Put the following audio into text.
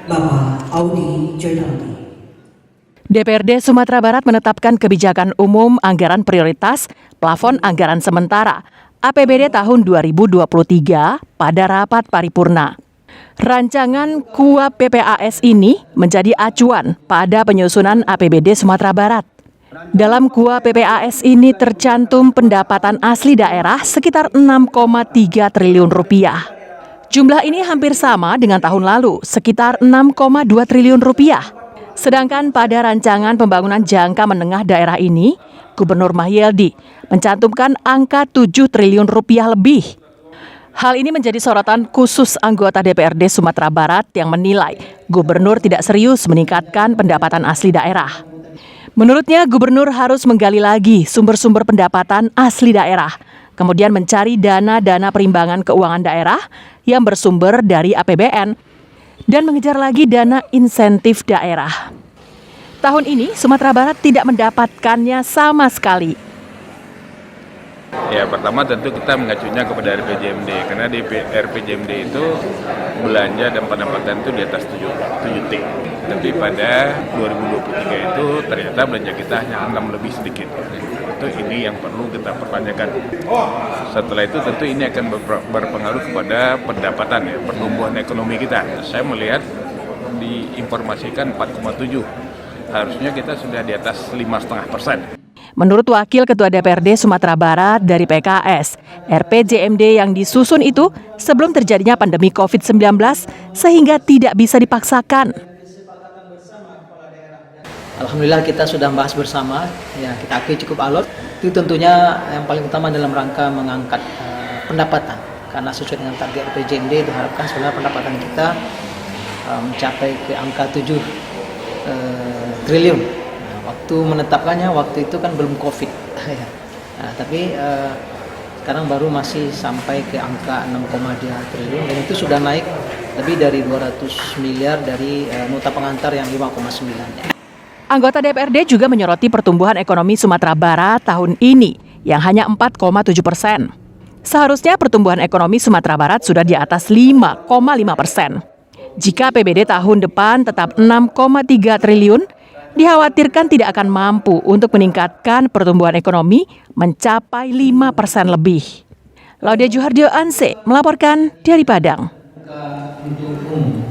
Bapak Audi Joynaldi. DPRD Sumatera Barat menetapkan kebijakan umum anggaran prioritas plafon anggaran sementara APBD tahun 2023 pada rapat paripurna. Rancangan KUAP PPAS ini menjadi acuan pada penyusunan APBD Sumatera Barat. Dalam KUAP PPAS ini tercantum pendapatan asli daerah sekitar 6,3 triliun rupiah. Jumlah ini hampir sama dengan tahun lalu, sekitar 6,2 triliun rupiah. Sedangkan pada rancangan pembangunan jangka menengah daerah ini, Gubernur Mahyeldi mencantumkan angka 7 triliun rupiah lebih. Hal ini menjadi sorotan khusus anggota DPRD Sumatera Barat yang menilai Gubernur tidak serius meningkatkan pendapatan asli daerah. Menurutnya, Gubernur harus menggali lagi sumber-sumber pendapatan asli daerah, kemudian mencari dana-dana perimbangan keuangan daerah yang bersumber dari APBN, dan mengejar lagi dana insentif daerah. Tahun ini, Sumatera Barat tidak mendapatkannya sama sekali. Ya, pertama tentu kita mengacunya kepada RPJMD, karena di RPJMD itu belanja dan pendapatan itu di atas 7T. Tapi pada 2023 itu ternyata belanja kita hanya 6 lebih sedikit. Itu ini yang perlu kita pertanyakan. Setelah itu tentu ini akan berpengaruh kepada pendapatan, ya, pertumbuhan ekonomi kita. Saya melihat diinformasikan 4,7. Harusnya kita sudah di atas 5,5%. Menurut Wakil Ketua DPRD Sumatera Barat dari PKS, RPJMD yang disusun itu sebelum terjadinya pandemi COVID-19 sehingga tidak bisa dipaksakan. Alhamdulillah kita sudah bahas bersama, ya kita akui cukup alot. Itu tentunya yang paling utama dalam rangka mengangkat pendapatan. Karena sesuai dengan target RPJMD diharapkan sebenarnya pendapatan kita mencapai ke angka 7 triliun. Waktu menetapkannya, waktu itu kan belum COVID. Nah, tapi sekarang baru masih sampai ke angka 6,2 triliun dan itu sudah naik lebih dari 200 miliar dari nota pengantar yang 5,9. Anggota DPRD juga menyoroti pertumbuhan ekonomi Sumatera Barat tahun ini yang hanya 4,7%. Seharusnya pertumbuhan ekonomi Sumatera Barat sudah di atas 5,5%. Jika APBD tahun depan tetap 6,3 triliun, dikhawatirkan tidak akan mampu untuk meningkatkan pertumbuhan ekonomi mencapai 5% lebih. Laudia Juhardio Anse melaporkan dari Padang.